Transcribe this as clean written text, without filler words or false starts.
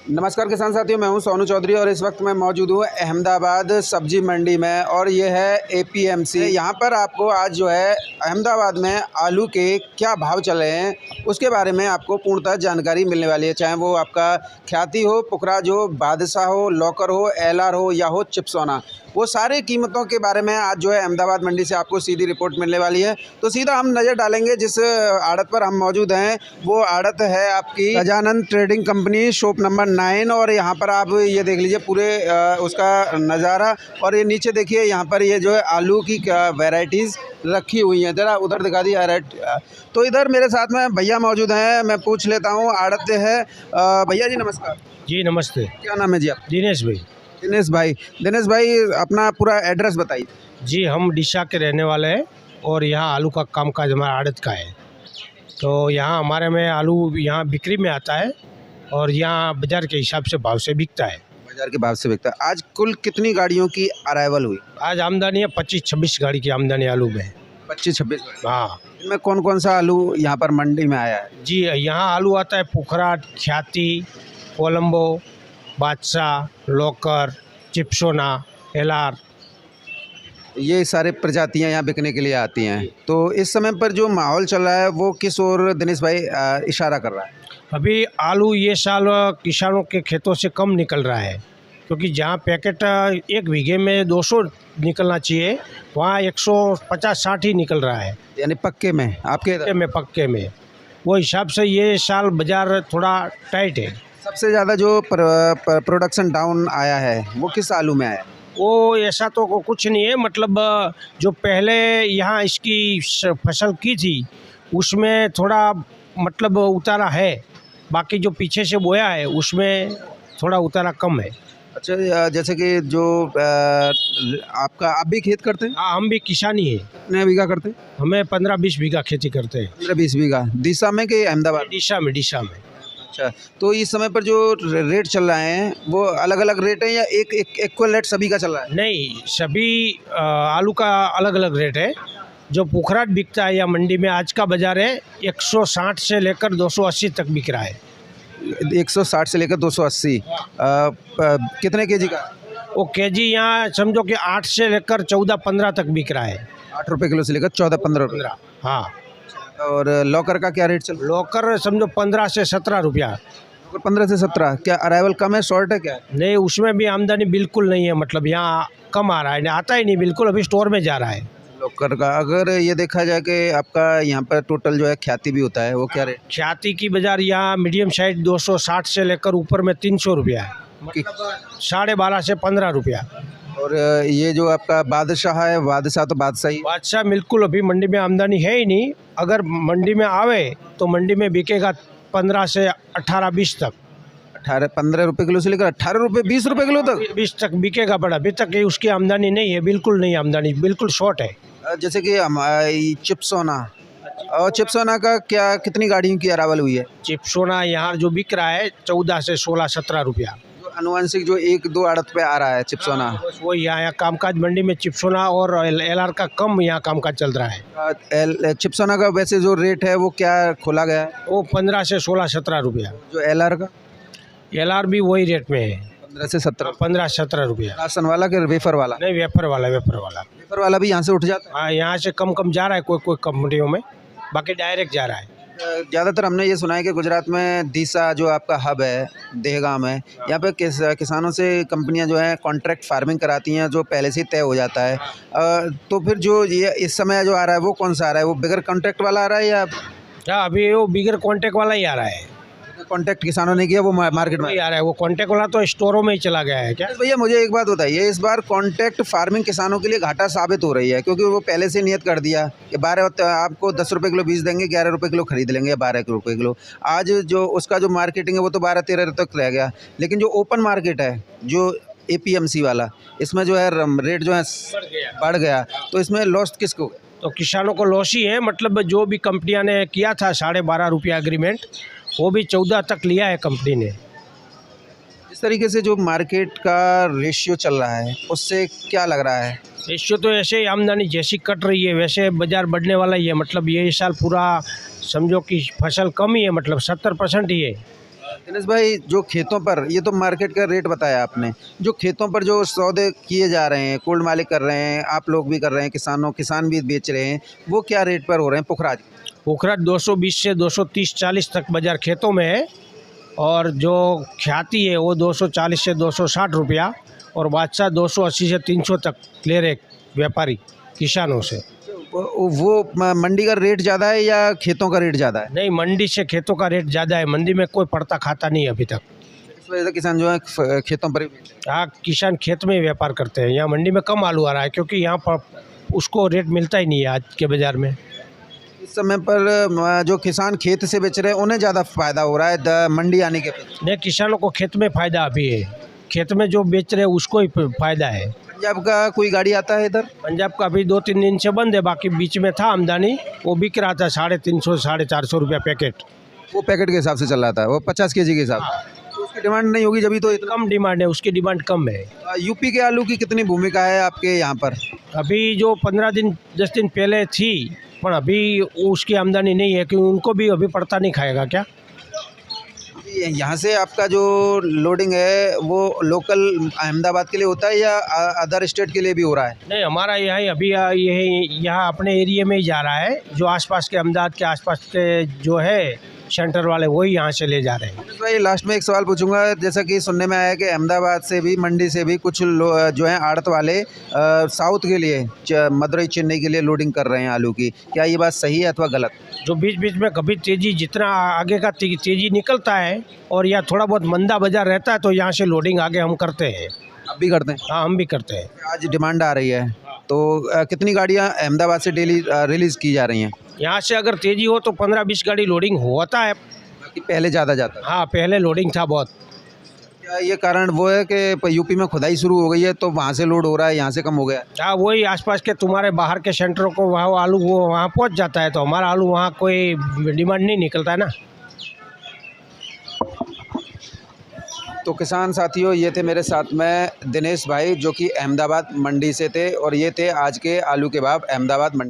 नमस्कार किसान साथियों, मैं हूं सोनू चौधरी और इस वक्त मैं मौजूद हूं अहमदाबाद सब्जी मंडी में और ये है एपीएमसी। यहाँ पर आपको आज जो है अहमदाबाद में आलू के क्या भाव चल रहे हैं उसके बारे में आपको पूर्णतः जानकारी मिलने वाली है। चाहे वो आपका ख्याति हो, पुखराज हो, बादशाह हो, लॉकर हो, एलआर हो या हो चिप्सोना, वो सारे कीमतों के बारे में आज जो है अहमदाबाद मंडी से आपको सीधी रिपोर्ट मिलने वाली है। तो सीधा हम नज़र डालेंगे जिस आड़त पर हम मौजूद हैं, वो आड़त है आपकी Gajanan trading company, shop number 9। और यहाँ पर आप ये देख लीजिए पूरे उसका नज़ारा। और ये नीचे देखिए, यहाँ पर ये जो है आलू की वैरायटीज़ रखी हुई हैं। ज़रा उधर दिखा दी तो इधर मेरे साथ में भैया मौजूद हैं, मैं पूछ लेता हूँ। आड़त है भैया जी, नमस्कार जी नमस्ते। क्या नाम है जी आप? दिनेश भाई। दिनेश भाई अपना पूरा एड्रेस बताइए। जी हम डिशा के रहने वाले हैं और यहाँ आलू का कामकाज हमारा आड़त का है। तो यहाँ हमारे में आलू यहाँ बिक्री में आता है और यहाँ बाज़ार के हिसाब से भाव से बिकता है। बाजार के भाव से बिकता है। आज कुल कितनी गाड़ियों की अराइवल हुई? आज आमदनी है 25-26 गाड़ी की आमदनी आलू में। 25-26? हाँ। इनमें कौन कौन सा आलू यहाँ पर मंडी में आया है? जी यहाँ आलू आता है पुखराट, ख्याति, कोलंबो, बादशाह, लॉकर, चिप्सोना, एलआर। ये सारे प्रजातियाँ यहाँ बिकने के लिए आती हैं। तो इस समय पर जो माहौल चल रहा है वो किस ओर दिनेश भाई इशारा कर रहा है? अभी आलू ये साल किसानों के खेतों से कम निकल रहा है, क्योंकि जहाँ पैकेट एक बीघे में 200 निकलना चाहिए वहाँ 150-60 ही निकल रहा है। यानी पक्के में आपके पक्के में वो हिसाब से ये साल बाज़ार थोड़ा टाइट है। सबसे ज़्यादा जो प्रोडक्शन डाउन आया है वो किस आलू में आया है? वो ऐसा तो कुछ नहीं है, मतलब जो पहले यहाँ इसकी फसल की थी उसमें थोड़ा मतलब उतारा है, बाकी जो पीछे से बोया है उसमें थोड़ा उतारा कम है। अच्छा, जैसे कि जो आपका आप भी खेत करते हैं? हाँ, हम भी किसानी है। कितने बीघा करते हैं? हमें 15-20 बीघा खेती करते हैं। 15-20 बीघा दिशा में कि अहमदाबाद? डिशा में। अच्छा, तो इस समय पर जो रेट चल रहे हैं वो अलग अलग रेट है या एक इक्वल रेट सभी का चल रहा है? नहीं, सभी आलू का अलग अलग रेट है। जो पुखराट बिकता है या मंडी में आज का बाज़ार है 160 से लेकर 280 तक बिक रहा है। 160 से लेकर 280। कितने केजी का? वो केजी यहाँ समझो कि 8 से लेकर 14-15 तक बिक रहा है। 8 रुपये किलो से लेकर 14-15 रुपये। हाँ। और लॉकर का क्या रेट चल रहा है? लॉकर समझो 15 से 17 रुपया। 15 से 17। क्या अराइवल कम है, शॉर्ट है क्या? नहीं, उसमें भी आमदनी बिल्कुल नहीं है, मतलब यहाँ कम आ रहा है, आता ही नहीं बिल्कुल, अभी स्टोर में जा रहा है लॉकर का। अगर ये देखा जाए कि आपका यहाँ पर टोटल जो है ख्याति भी होता है, वो क्या रेट? ख्याति की बाज़ार यहाँ मीडियम साइज 260 से लेकर ऊपर में 300 रुपया है, मतलब 12.5 से 15 रुपया। और ये जो आपका बादशाह है, बादशाह तो बादशाह बिल्कुल अभी मंडी में आमदनी है ही नहीं। अगर मंडी में आवे तो मंडी में बिकेगा 15 से 18-20 तक। 15 रुपये किलो से लेकर 18 रुपये 20 रुपये किलो तक? 20 तक बिकेगा बड़ा। अभी तक उसकी आमदनी नहीं है, बिल्कुल नहीं आमदनी, बिल्कुल शॉर्ट है। जैसे कि चिप्सोना, और चिप्सोना का क्या कितनी गाड़ियों की अरावल हुई है? चिप्सोना यहाँ जो बिक रहा है 14 से 16-17 रुपया। अनुवांशिक जो 1-2 आड़त पे आ रहा है चिप्सोना, वो यहाँ कामकाज मंडी में चिप्सोना और एलआर का कम यहाँ कामकाज चल रहा है। चिप्सोना का वैसे जो रेट है वो क्या खोला गया है? वो 15 से 16-17 रुपया। जो एलआर का? एलआर भी वही रेट में है, 15 से 17। 15-17 रुपया। राशन वाला के वेफर वाला? नहीं, वेफर वाला भी यहाँ से उठ जाता है। हाँ, यहाँ से कम जा रहा है कोई कंपनियों में, बाकी डायरेक्ट जा रहा है। ज़्यादातर हमने ये सुना है कि गुजरात में दिशा जो आपका हब है, देहगाम है, यहाँ पे किसानों से कंपनियां जो है कॉन्ट्रैक्ट फार्मिंग कराती हैं, जो पहले से ही तय हो जाता है। तो फिर जो ये इस समय जो आ रहा है वो कौन सा आ रहा है? वो बिगर कॉन्ट्रैक्ट वाला आ रहा है या? हाँ, अभी वो बिगर कॉन्ट्रैक्ट वाला ही आ रहा है। कॉन्टैक्ट किसानों ने किया वो मार्केट में आ रहा है। वो कॉन्टैक्ट वाला तो स्टोरों में ही चला गया है क्या? भैया मुझे एक बात बताइए, इस बार कॉन्टैक्ट फार्मिंग किसानों के लिए घाटा साबित हो रही है, क्योंकि वो पहले से नियत कर दिया कि 12 आपको 10 रुपये किलो बीज देंगे, 11 रुपये किलो खरीद लेंगे, 12 रुपये किलो। आज जो उसका जो मार्केटिंग है वो तो 12-13 तक रह गया, लेकिन जो ओपन मार्केट है जो एपीएमसी वाला, इसमें जो है रेट जो है बढ़ गया। तो इसमें लॉस किसको? तो किसानों को लॉस ही है, मतलब जो भी कंपनियां ने किया था 12.5 रुपया एग्रीमेंट, वो भी 14 तक लिया है कंपनी ने। इस तरीके से जो मार्केट का रेशियो चल रहा है उससे क्या लग रहा है? रेशियो तो ऐसे ही आमदनी जैसी कट रही है वैसे बाज़ार बढ़ने वाला ही है, मतलब ये साल पूरा समझो कि फसल कम ही है, मतलब 70% ही है। दिनेश भाई, जो खेतों पर, ये तो मार्केट का रेट बताया आपने, जो खेतों पर जो सौदे किए जा रहे हैं, कोल्ड मालिक कर रहे हैं, आप लोग भी कर रहे हैं, किसान भी बेच रहे हैं, वो क्या रेट पर हो रहे हैं पुखराज? पोखराज 220 से 230-40 तक बाजार खेतों में है, और जो ख्याति है वो 240 से 260 रुपया, और बादशाह 280 से 300 तक ले रहे व्यापारी किसानों से। वो मंडी का रेट ज़्यादा है या खेतों का रेट ज़्यादा है? नहीं, मंडी से खेतों का रेट ज़्यादा है, मंडी में कोई पड़ता खाता नहीं है अभी तक। इस वजह से किसान जो है खेतों पर ही बेच रहे हाँ, किसान खेत में ही व्यापार करते हैं। यहाँ मंडी में कम आलू आ रहा है, क्योंकि यहाँ पर उसको रेट मिलता ही नहीं है आज के बाज़ार में। हैं। इस समय पर जो किसान खेत से बेच रहे हैं उन्हें ज़्यादा फायदा हो रहा है मंडी आने के बाद। नहीं, किसानों को खेत में फ़ायदा अभी है, खेत में जो बेच रहे हैं उसको ही फ़ायदा है। पंजाब का कोई गाड़ी आता है इधर? पंजाब का अभी 2-3 दिन से बंद है, बाकी बीच में था आमदनी, वो बिक रहा था 350 450 रुपया पैकेट। वो पैकेट के हिसाब से चल रहा था, वो 50 केजी के हिसाब से। तो उसकी डिमांड नहीं होगी जब तो इतना। कम डिमांड है, उसकी डिमांड कम है। यूपी के आलू की कितनी भूमिका है आपके यहाँ पर? अभी जो 15 दिन 10 दिन पहले थी, पर अभी उसकी आमदनी नहीं है, क्योंकि उनको भी अभी पड़ता नहीं खाएगा क्या। यहाँ से आपका जो लोडिंग है वो लोकल अहमदाबाद के लिए होता है या अदर स्टेट के लिए भी हो रहा है? नहीं, हमारा यहाँ ही अभी यही यहाँ अपने एरिया में ही जा रहा है। जो आसपास के अहमदाबाद के आसपास के जो है सेंटर वाले, वही यहाँ से ले जा रहे हैं। भाई लास्ट में एक सवाल पूछूंगा, जैसा कि सुनने में आया कि अहमदाबाद से भी, मंडी से भी कुछ जो हैं आड़त वाले साउथ के लिए, मदुरई चेन्नई के लिए लोडिंग कर रहे हैं आलू की। क्या ये बात सही है अथवा गलत? जो बीच बीच में कभी तेज़ी, जितना आगे का तेज़ी निकलता है और या थोड़ा बहुत मंदा बाजार रहता है, तो यहाँ से लोडिंग आगे हम करते हैं। आप भी करते हैं? हाँ, हम भी करते हैं। आज डिमांड आ रही है तो कितनी गाड़ियाँ अहमदाबाद से डेली रिलीज़ की जा रही हैं? यहाँ से अगर तेज़ी हो तो 15-20 गाड़ी लोडिंग होता है। बाकी पहले ज़्यादा जाता है? हाँ, पहले लोडिंग था बहुत। क्या ये कारण वो है कि यूपी में खुदाई शुरू हो गई है तो वहाँ से लोड हो रहा है, यहाँ से कम हो गया? हाँ, वही आसपास के तुम्हारे बाहर के सेंटरों को वहाँ आलू वो वहाँ पहुँच जाता है, तो हमारा आलू वहाँ कोई डिमांड नहीं निकलता है ना। तो किसान साथियों, ये थे मेरे साथ में दिनेश भाई, जो कि अहमदाबाद मंडी से थे, और ये थे आज के आलू के भाव अहमदाबाद मंडी।